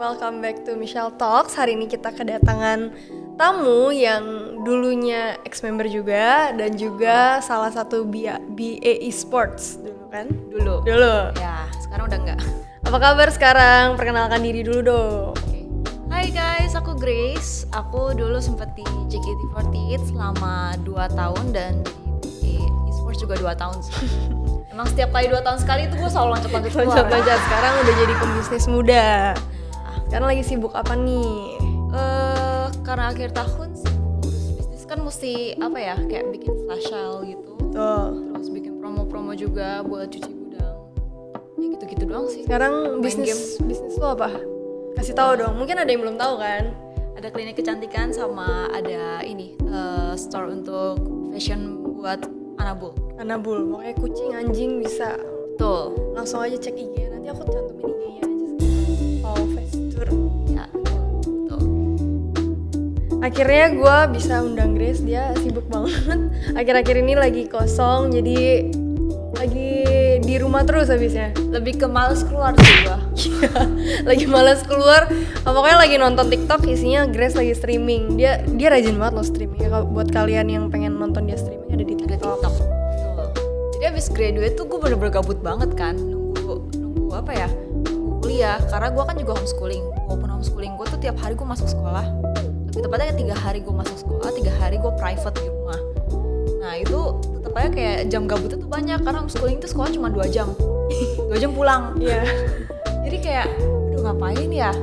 Welcome back to Michelle Talks. Hari ini kita kedatangan tamu yang dulunya ex-member juga dan juga salah satu BA Esports dulu kan? Dulu. Ya, sekarang udah enggak. Apa kabar sekarang? Perkenalkan diri dulu dong. Hai guys, aku Grace. Aku dulu sempat di JKT48 selama 2 tahun dan di Esports juga 2 tahun sih. Emang setiap kali 2 tahun sekali itu gue selalu loncat-loncat keluar. Loncat-loncat, sekarang udah jadi pembisnis muda. Sekarang lagi sibuk apa nih? Karena akhir tahun sih ngurus bisnis kan mesti apa ya, kayak bikin flash sale gitu. Tuh. Terus bikin promo-promo juga buat cuci gudang. Ya gitu-gitu doang sih. Sekarang Main bisnis lo apa? Kasih tahu dong. Mungkin ada yang belum tahu kan? Ada klinik kecantikan sama ada ini store untuk fashion buat Anabul. Anabul, pokoknya kucing, anjing bisa. Betul. Langsung aja cek IG, nanti aku cantumin IG-nya aja sekarang. Pau Vestur. Ya, betul. Akhirnya gue bisa undang Grace, dia sibuk banget. Akhir-akhir ini lagi kosong, jadi lagi di rumah terus habisnya. Lebih ke males keluar sih gua. Lagi males keluar, pokoknya lagi nonton TikTok, isinya Grace lagi streaming. Dia rajin banget loh streaming. Ya, buat kalian yang pengen nonton dia streaming ada di TikTok. Betul. Jadi abis graduate tuh gue bener-bener gabut banget kan, nunggu apa ya, nunggu kuliah. Karena gue kan juga homeschooling. Walaupun homeschooling gue tuh tiap hari gue masuk sekolah. Lebih tepatnya 3 hari gue masuk sekolah, 3 hari gue private di rumah. Nah itu tetep aja kayak jam gabutnya tuh banyak, karena homeschooling tuh sekolah cuma 2 jam. 2 jam pulang. Iya. Jadi kayak, aduh ngapain ya?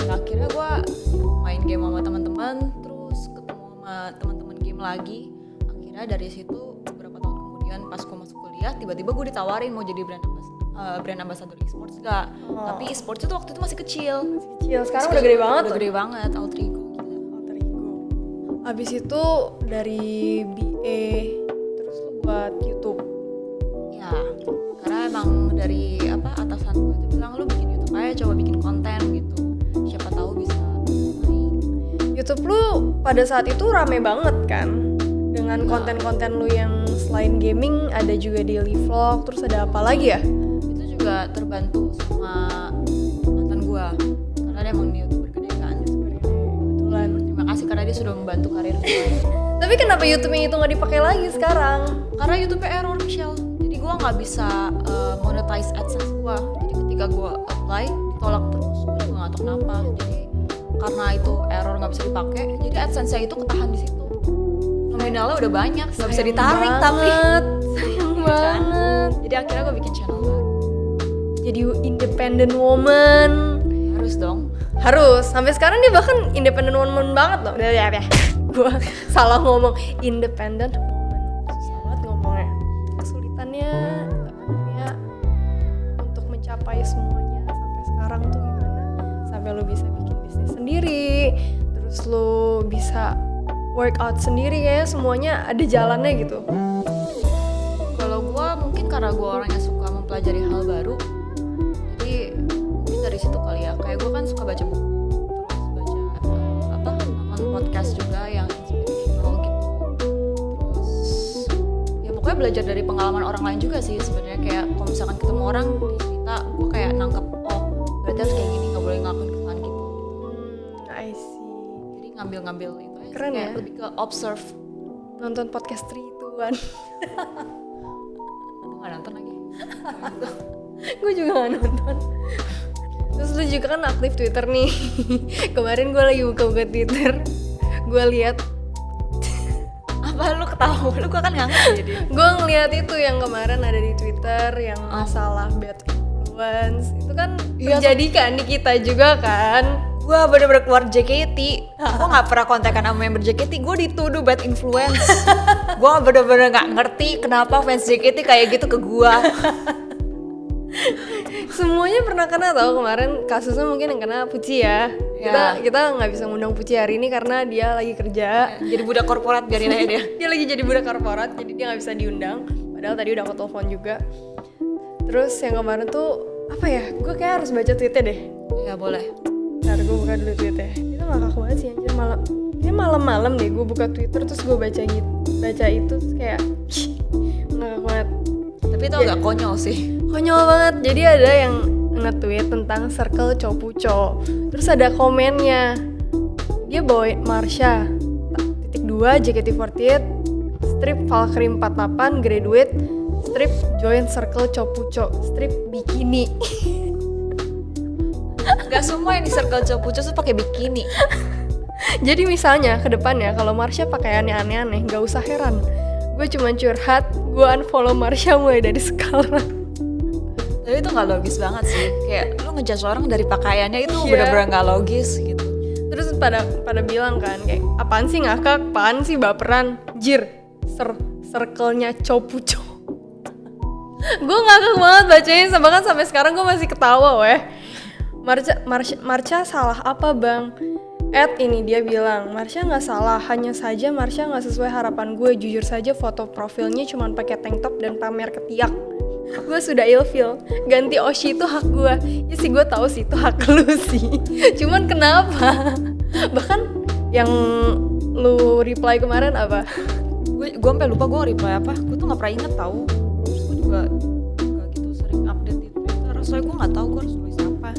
Nah, akhirnya gue main game sama teman-teman, terus ketemu sama teman-teman game lagi. Akhirnya dari situ beberapa tahun kemudian pas gue masuk kuliah, tiba-tiba gue ditawarin mau jadi brand ambassador e-sports gak? Tapi e-sports itu waktu itu masih kecil. Kecil, sekarang udah gede banget. Udah gede banget, Alter Ego gitu. Alter Ego. Abis itu dari BA terus lu buat YouTube. Ya, karena emang dari atasan gue tuh bilang lu bikin YouTube aja, coba bikin konten gitu. Siapa tahu bisa naik. YouTube lu pada saat itu rame banget kan? Dengan konten-konten lu yang selain gaming ada juga daily vlog, terus ada apa lagi ya? Itu juga terbantu sama mantan gue, karena dia emang YouTuber gede kan. Kebetulan. Terima kasih karena dia sudah membantu karir gue. Tapi kenapa YouTube itu nggak dipakai lagi sekarang? Karena YouTube error, Michelle. Jadi gue nggak bisa monetize AdSense gue. Jadi ketika gue apply ditolak terus, gue juga nggak tahu kenapa. Jadi karena itu error nggak bisa dipakai, jadi AdSense-nya itu ketahan di situ. Nominalnya udah banyak, nggak bisa ditarik tapi sayang banget. Jadi akhirnya gue bikin channel baru. Jadi independent woman. Harus dong. Harus. Sampai sekarang dia bahkan independent woman banget loh. Ya. Gue salah ngomong independent woman. Susah banget ngomongnya. Kesulitannya apa namanya untuk mencapai semuanya sampai sekarang tuh gimana? Sampai lo bisa bikin bisnis sendiri, terus lo bisa workout sendiri, kayak semuanya ada jalannya gitu. Kalau gue mungkin karena gue orangnya suka mempelajari hal baru, jadi mungkin dari situ kali ya. Kayak gue kan suka baca buku, terus baca nonton podcast juga yang inspirational gitu. Terus ya pokoknya belajar dari pengalaman orang lain juga sih sebenarnya. Kayak kalau misalkan ketemu orang cerita, gue kayak nangkep, oh berarti harus kayak gini, nggak boleh ngelakuin kesalahan gitu. I see. Jadi ngambil itu aja. Keren kayak ya? lebih ke observe. Nonton podcast 3-in-1. Nggak nonton lagi. Gue juga gak nonton. Terus lu juga kan aktif Twitter nih. Kemarin gue lagi buka-buka Twitter, gue lihat Apa lu ketawa? Lu kan nggak ngerti jadi. gue ngeliat itu yang kemarin ada di Twitter yang masalah bad influence. Itu kan terjadi kan di kita juga kan. Gue bener-bener keluar JKT. Gue gak pernah kontekan sama member JKT. Gue dituduh bad influence. Gue bener-bener gak ngerti kenapa fans JKT kayak gitu ke gue. Semuanya pernah kena tau kemarin. Kasusnya mungkin yang kena Puci ya. Kita nggak bisa ngundang Puci hari ini karena dia lagi kerja. Jadi budak korporat, biarin aja dia. Dia lagi jadi budak korporat, jadi dia nggak bisa diundang. Padahal tadi udah aku telepon juga. Terus yang kemarin tuh apa ya? Gue kayak harus baca tweetnya deh. Ya boleh. Ntar gue buka dulu tweetnya. Itu ngakak banget sih anjir, malam-malam deh gue buka Twitter terus gue baca itu terus kayak ngakak banget. Tapi itu agak konyol sih. Konyol banget. Jadi ada yang nge-tweet tentang circle Copuco. Terus ada komennya, dia bawa Marsha .2 JKT48 strip Valkyrie 48 graduate strip join circle Copuco strip bikini. Gak semua yang di circle Copuco tuh pakai bikini. Jadi misalnya ke depannya kalau Marsha pakaiannya aneh-aneh, gak usah heran. Gue cuma curhat, gue unfollow Marsha mulai dari sekarang. Tapi itu gak logis banget sih. Kayak lu ngejudge orang dari pakaiannya itu Iya. bener-bener gak logis gitu. Terus pada bilang kan kayak apaan sih ngakak, apaan sih baperan, jir, circle-nya Copuco. Gue ngakak banget bacanya, bahkan sampai sekarang gue masih ketawa weh. Marsha salah apa bang? Ini dia bilang, Marsha nggak salah, hanya saja Marsha nggak sesuai harapan gue. Jujur saja foto profilnya cuma pakai tank top dan pamer ketiak. Gue sudah ilfeel, ganti Oshi itu hak gue. Ya sih gue tahu sih itu hak lu sih. Cuman kenapa? Bahkan yang lu reply kemarin apa? Gue sampai lupa gue reply apa. Gue tuh nggak pernah inget tahu. Terus gue juga gak gitu sering update di Twitter. Soalnya gue nggak tahu gue harus tulis apa.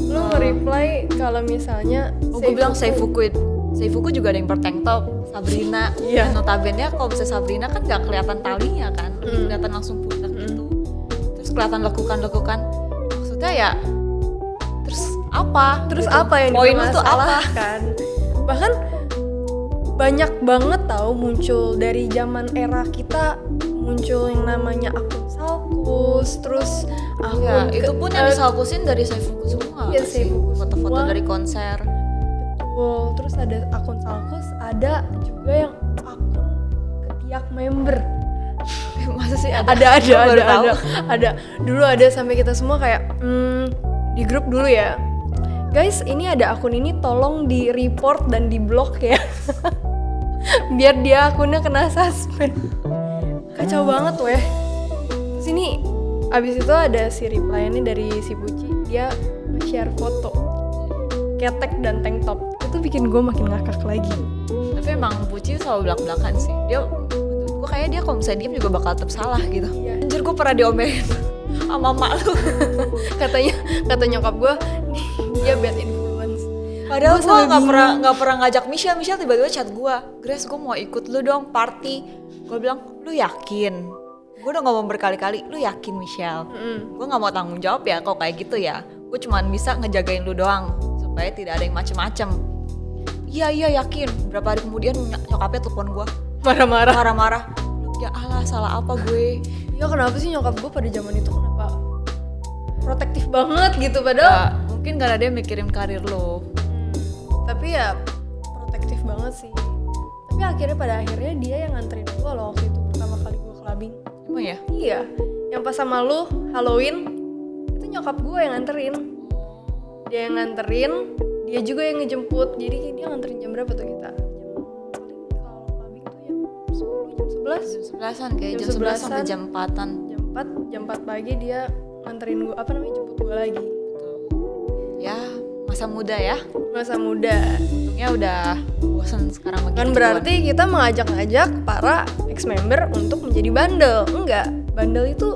Lu nge-reply kalau misalnya gue bilang Seifuku juga ada yang bertank top. Sabrina, Iya. notabene kalau misalnya Sabrina kan gak kelihatan talinya kan, lebih kelihatan langsung pundak gitu. Terus kelihatan lekukan. Maksudnya ya, terus apa? Terus Gitu. apa yang poin lu tuh apa? dipermasalahkan? Bahkan banyak banget tahu muncul dari zaman era kita, muncul yang namanya akun Salkus, terus akun Ya, itu pun yang disalkusin dari Seifuku semua. Iya, nggak sih? Seifuku Foto-foto semua. dari konser. Betul. Terus ada akun Salkus, ada juga yang akun ketiak member. Masa sih ada? ada Gua baru tahu. Dulu ada sampai kita semua kayak di grup dulu ya, guys ini ada akun ini tolong di report dan di block ya. Biar dia akunnya kena suspend. Kacau banget weh. Terus ini abis itu ada si reply-nya dari si Puci, dia nge-share foto ketek dan tank top. Itu bikin gue makin ngakak lagi. Tapi emang Puci selalu belak-belakan sih. Dia, menurut gue kayaknya dia kalau misalnya diem juga bakal tetap salah gitu. Iya. Anjir, gue pernah diomelin sama mak lu. Kata nyokap gue dia bad influence. Padahal Gua gue selalu nggak pernah ngajak Michelle tiba-tiba chat gue, Grace gue mau ikut lu dong party. Gue bilang, lu yakin? Gue udah ngomong berkali-kali, lu yakin Michelle? Gue nggak mau tanggung jawab ya kalau kayak gitu ya. Gue cuma bisa ngejagain lu doang supaya tidak ada yang macem-macem. Iya yakin. Berapa hari kemudian nyokapnya telepon gue marah-marah. Ya Allah, salah apa gue? Ya kenapa sih nyokap gue pada zaman itu kenapa protektif banget gitu, padahal Ya, mungkin karena dia mikirin karir lo. tapi ya protektif banget sih. Tapi pada akhirnya dia yang nganterin gue loh waktu itu pertama kali gue clubbing. Emang ya? Iya, yang pas sama lu Halloween itu nyokap gue yang nganterin. Dia yang nganterin, dia juga yang ngejemput. Jadi dia nganterin jam berapa tuh kita? Paling kalau clubbing tuh jam 10, jam 11. Jam 11-an kayak Jam jam 11 sampai 11-an. jam 4-an. Jam 4 pagi dia nganterin gue, jemput gue lagi. Ya, masa muda ya. Masa muda. Untungnya udah bosan sekarang begitu. Kan berarti kita mengajak-ngajak para ex-member untuk menjadi bandel. Enggak, bandel itu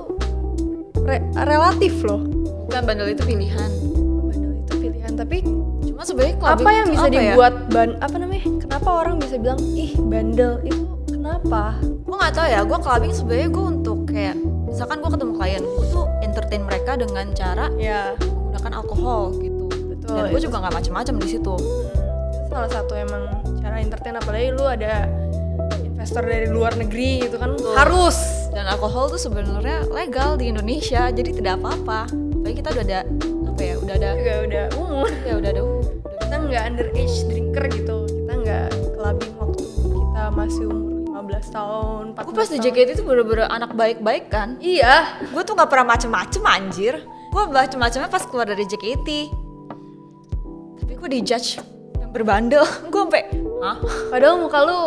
relatif loh. Bukan, bandel itu pilihan. Bandel itu pilihan, tapi Cuma sebenarnya clubbing apa yang itu bisa apa ya? dibuat kenapa orang bisa bilang ih bandel itu kenapa? Gue nggak tahu ya. Gue clubbing sebenarnya gue untuk kayak misalkan gue ketemu klien, gue tuh entertain mereka dengan cara Ya menggunakan alkohol gitu. betul. Dan gue itu juga nggak macem-macem di situ. itu salah satu emang cara entertain, apalagi lu ada investor dari luar negeri gitu kan. Betul. Harus. Dan alkohol tuh sebenarnya legal di Indonesia, jadi tidak apa-apa. Apalagi kita udah ada Juga udah umur. ya udah ada. Kita nggak underage drinker gitu. Kita nggak clubbing waktu kita masih umur 15 tahun, 14 Gue pas di tahun. JKT itu bener-bener anak baik-baik kan. Iya. Gue tuh nggak pernah macem-macem anjir. Gue macem-macemnya pas keluar dari JKT. Tapi gue dijudge yang berbandel. Gue sampai, hah? Padahal muka lu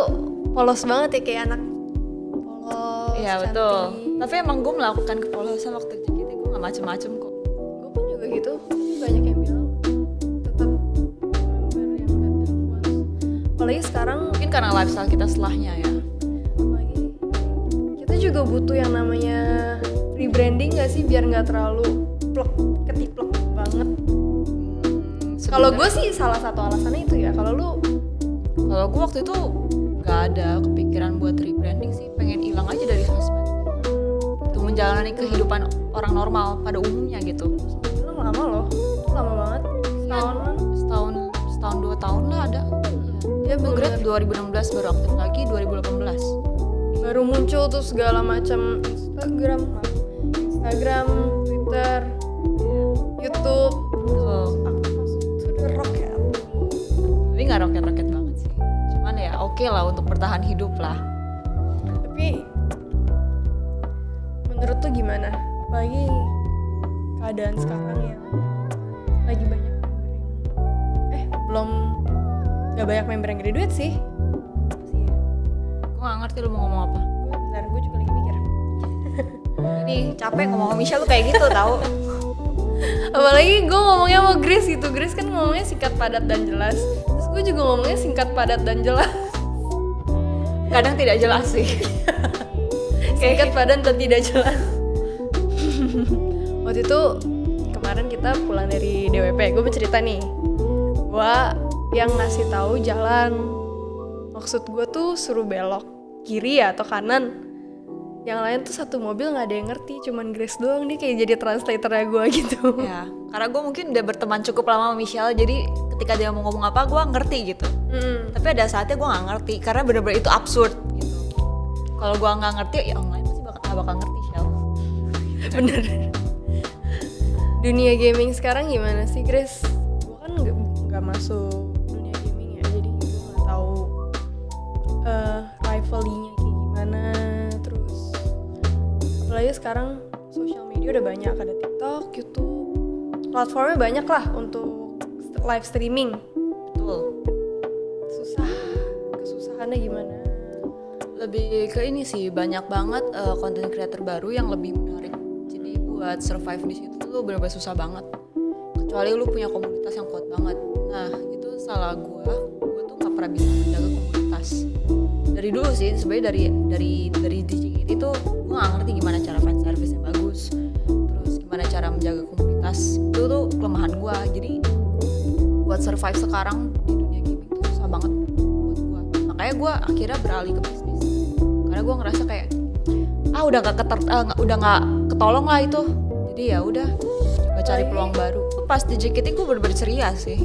polos banget ya, kayak anak polos. Iya cantik. betul. Tapi emang gue melakukan kepolosan waktu di JKT. Gue nggak macem-macem kok. Gue pun juga gitu. Banyak yang bilang tetap member yang bad influence. Apalagi sekarang, Mungkin karena lifestyle kita setelahnya ya. apalagi kita juga butuh yang namanya rebranding nggak sih, biar nggak terlalu ketiplek banget. Kalau gue sih salah satu alasannya itu ya. Kalau gue waktu itu nggak ada kepikiran buat rebranding sih, pengen hilang aja dari sosmed. Itu menjalani kehidupan orang normal pada umumnya gitu. Itu lama loh, itu lama banget. Setahun 2 tahun lah ada. Ya Gue bener. grade 2016 baru aktif lagi 2018. Baru muncul tuh segala macam Instagram, Twitter, YouTube. Tuh. Aku masuk to the rocket. Tapi nggak roket-roket banget sih. Cuman ya oke lah untuk bertahan hidup lah. Tapi menurut tuh gimana? Apalagi keadaan sekarang yang lagi banyak belum gak banyak member yang gede duit sih. Gue nggak ngerti lu mau ngomong apa. Bentar, gue juga lagi mikir. Ini capek ngomong sama Michelle lu kayak gitu tau. Apalagi gue ngomongnya sama Grace gitu. Grace kan ngomongnya singkat, padat, dan jelas. Terus gue juga ngomongnya singkat, padat, dan jelas. Kadang tidak jelas sih. Singkat, padat, dan tidak jelas. Waktu itu kemarin kita pulang dari DWP. Gue bercerita nih, gue yang ngasih tahu jalan. Maksud gue tuh suruh belok kiri atau kanan. Yang lain tuh satu mobil nggak ada yang ngerti, cuman Grace doang. Dia kayak jadi translatornya gue gitu. Ya, karena gue mungkin udah berteman cukup lama sama Michelle, jadi ketika dia mau ngomong apa gue ngerti gitu. Tapi ada saatnya gue nggak ngerti karena bener-bener itu absurd gitu. Kalau gue nggak ngerti, ya orang lain pasti bakal ngerti, Shell. Bener. Dunia gaming sekarang gimana sih, Grace? Gue kan nggak masuk dunia gaming ya, jadi gue nggak tahu rivalry-nya kayak gimana. Terus apalagi sekarang sosial media udah banyak, ada TikTok, YouTube, platformnya banyak lah untuk live streaming. Betul. Kesusahannya gimana? Lebih ke ini sih, banyak banget content creator baru yang lebih menarik. Jadi buat survive di situ tuh bener-bener susah banget. Kecuali lu punya komunitas yang kuat banget. Nah, itu salah gue tuh nggak pernah bisa menjaga komunitas. Dari dulu sih, sebenarnya dari DJKT itu gue nggak ngerti gimana cara fan service yang bagus. Terus gimana cara menjaga komunitas. Itu tuh kelemahan gue. Jadi buat survive sekarang di dunia gaming tuh susah banget buat gue. Makanya gue akhirnya beralih ke bisnis. Karena gue ngerasa kayak udah nggak ketolong lah itu. Jadi ya udah coba cari peluang baru. Pas di JKT gue bener-bener ceria sih.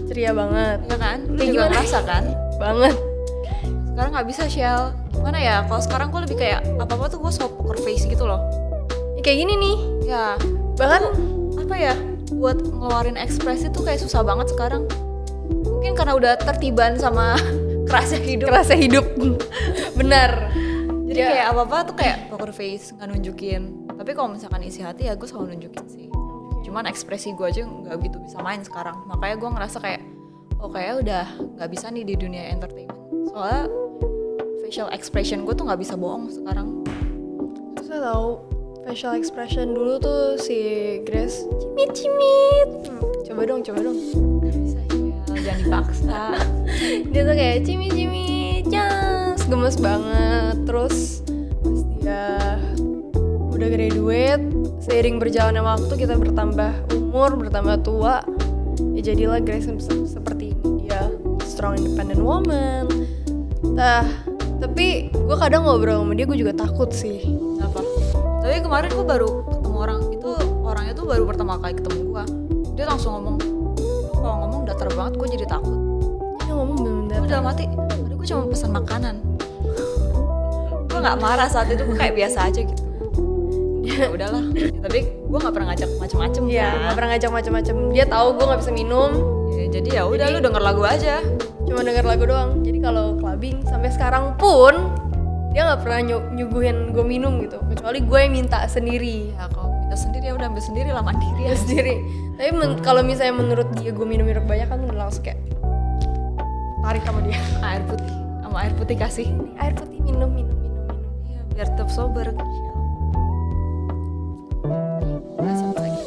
Ceria banget. Ya kan? Lu Kayak juga gimana? ngerasa kan? Banget. Sekarang nggak bisa, Shell. Gimana ya? Kalau sekarang gue lebih kayak apa-apa tuh gue so poker face gitu loh. Ya, kayak gini nih. Ya. Bahkan Apa ya? Buat ngeluarin ekspresi tuh kayak susah banget sekarang. Mungkin karena udah tertiban sama kerasnya hidup. kerasa hidup. Benar. Jadi Ya. kayak apa-apa tuh kayak poker face, nggak nunjukin. Tapi kalau misalkan isi hati ya gue selalu nunjukin sih. Cuman ekspresi gue aja nggak gitu bisa main sekarang. Makanya gue ngerasa kayak kayak udah nggak bisa nih di dunia entertainment. Soalnya facial expression gue tuh nggak bisa bohong sekarang. Susah tau. Facial expression dulu tuh si Grace cimit. Coba dong. Nggak bisa ya, jangan dipaksa. Dia tuh kayak cimit, cas, gemes banget. Terus pas dia udah graduate, seiring berjalannya waktu kita bertambah umur, bertambah tua, ya jadilah Grace seperti ini. Dia strong independent woman. Tapi gue kadang ngobrol sama dia, gue juga takut sih. Apa? Tapi kemarin gue baru ketemu orangnya tuh baru pertama kali ketemu gue. Dia langsung ngomong, kalau ngomong datar banget, gue jadi takut. Dia ngomong bener-bener. Gue dalam hati, aduh gue cuma pesan makanan. Gue nggak marah saat itu, gue kayak biasa aja gitu. Ya udahlah. Ya, tapi gue nggak pernah ngajak macem-macem. Iya, nggak pernah ngajak macam-macam. Dia tahu gue nggak bisa minum. Ya, jadi ya udah, lu denger lagu aja. Cuma denger lagu doang. Jadi kalau clubbing sampai sekarang pun dia nggak pernah nyuguhin gue minum gitu. Kecuali gue yang minta sendiri. Ya kalau minta sendiri ya udah ambil sendiri lah, mandiri ya. Sendiri. Tapi kalau misalnya menurut dia gue minum banyak kan langsung kayak tarik sama dia. Air putih, sama air putih kasih. Air putih minum. Iya, biar tetap sober. Bahas apa lagi?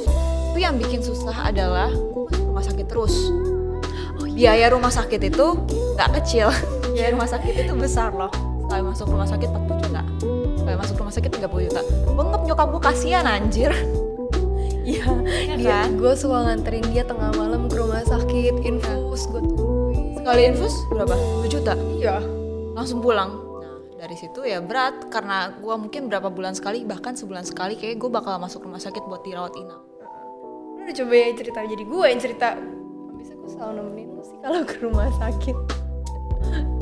Itu yang bikin susah adalah gue masuk rumah sakit terus. Biaya rumah sakit itu nggak kecil. Biaya rumah sakit itu besar loh. Sekali masuk rumah sakit 40 juta. Sekali masuk rumah sakit 30 juta. Bengep nyokap gue, kasihan anjir. Iya, Iya kan? gue suka nganterin dia tengah malam ke rumah sakit, infus, gue tungguin. Sekali infus berapa? 2 juta? Iya. Langsung pulang. Nah dari situ ya berat, karena gue mungkin berapa bulan sekali, bahkan sebulan sekali kayak gue bakal masuk rumah sakit buat dirawat inap. Lu udah coba ya cerita, jadi gue yang cerita. Bisa gue selalu nemenin lu sih kalau ke rumah sakit.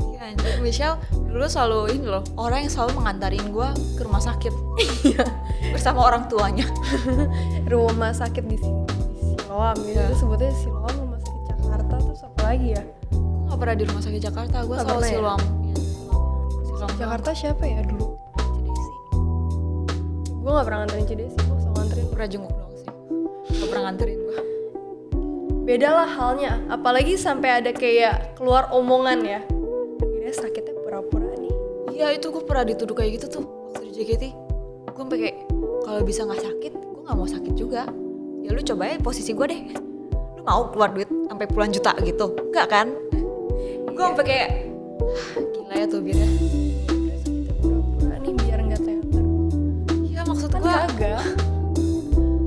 Iya anjir, Michelle dulu selalu ini loh, orang yang selalu mengantarin gue ke rumah sakit bersama orang tuanya. Rumah sakit di sini, di Siloam gitu. Iya. Itu sebutnya Siloam, rumah sakit Jakarta, terus apa lagi ya? Gue gak pernah di rumah sakit Jakarta, gue Nggak selalu pernah ya? Siloam. Iya, Siloam Jakarta siapa ya dulu? CDC. Gue gak pernah nganterin CDC, gue selalu nganterin. Pernah jenguk doang sih, gak pernah nganterin gue. Beda lah halnya, apalagi sampai ada kayak keluar omongan ya. Dia sakitnya pura-pura nih. Iya itu gue pernah dituduh kayak gitu tuh waktu di JKT. Gue sampai kayak kalau bisa nggak sakit, gue nggak mau sakit juga. Ya lu coba ya posisi gue deh. Lu mau keluar duit sampai puluhan juta gitu? Enggak kan? Gue sampai kayak gila ya tuh Birnya. Dia sakitnya pura-pura nih biar nggak teater. Iya maksud Kan gue, kagak.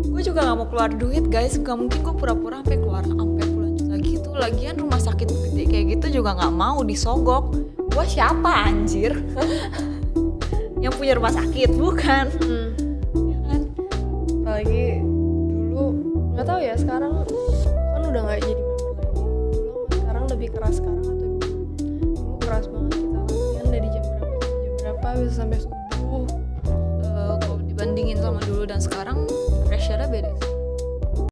gue juga nggak mau keluar duit guys. Gak mungkin gue pura-pura sampai keluar sampai puluhan juta gitu. Lagian rumah sakit gede kayak gitu juga nggak mau disogok. Gue siapa anjir? Yang punya rumah sakit bukan? Ya kan? Apalagi dulu nggak tahu ya, sekarang kan udah nggak jadi member lagi. Dulu sama sekarang lebih keras sekarang atau dulu keras banget, kita latihan dari jam berapa sampai jam berapa, bisa sampai subuh. Kalau dibandingin sama dulu dan sekarang pressure-nya beda sih.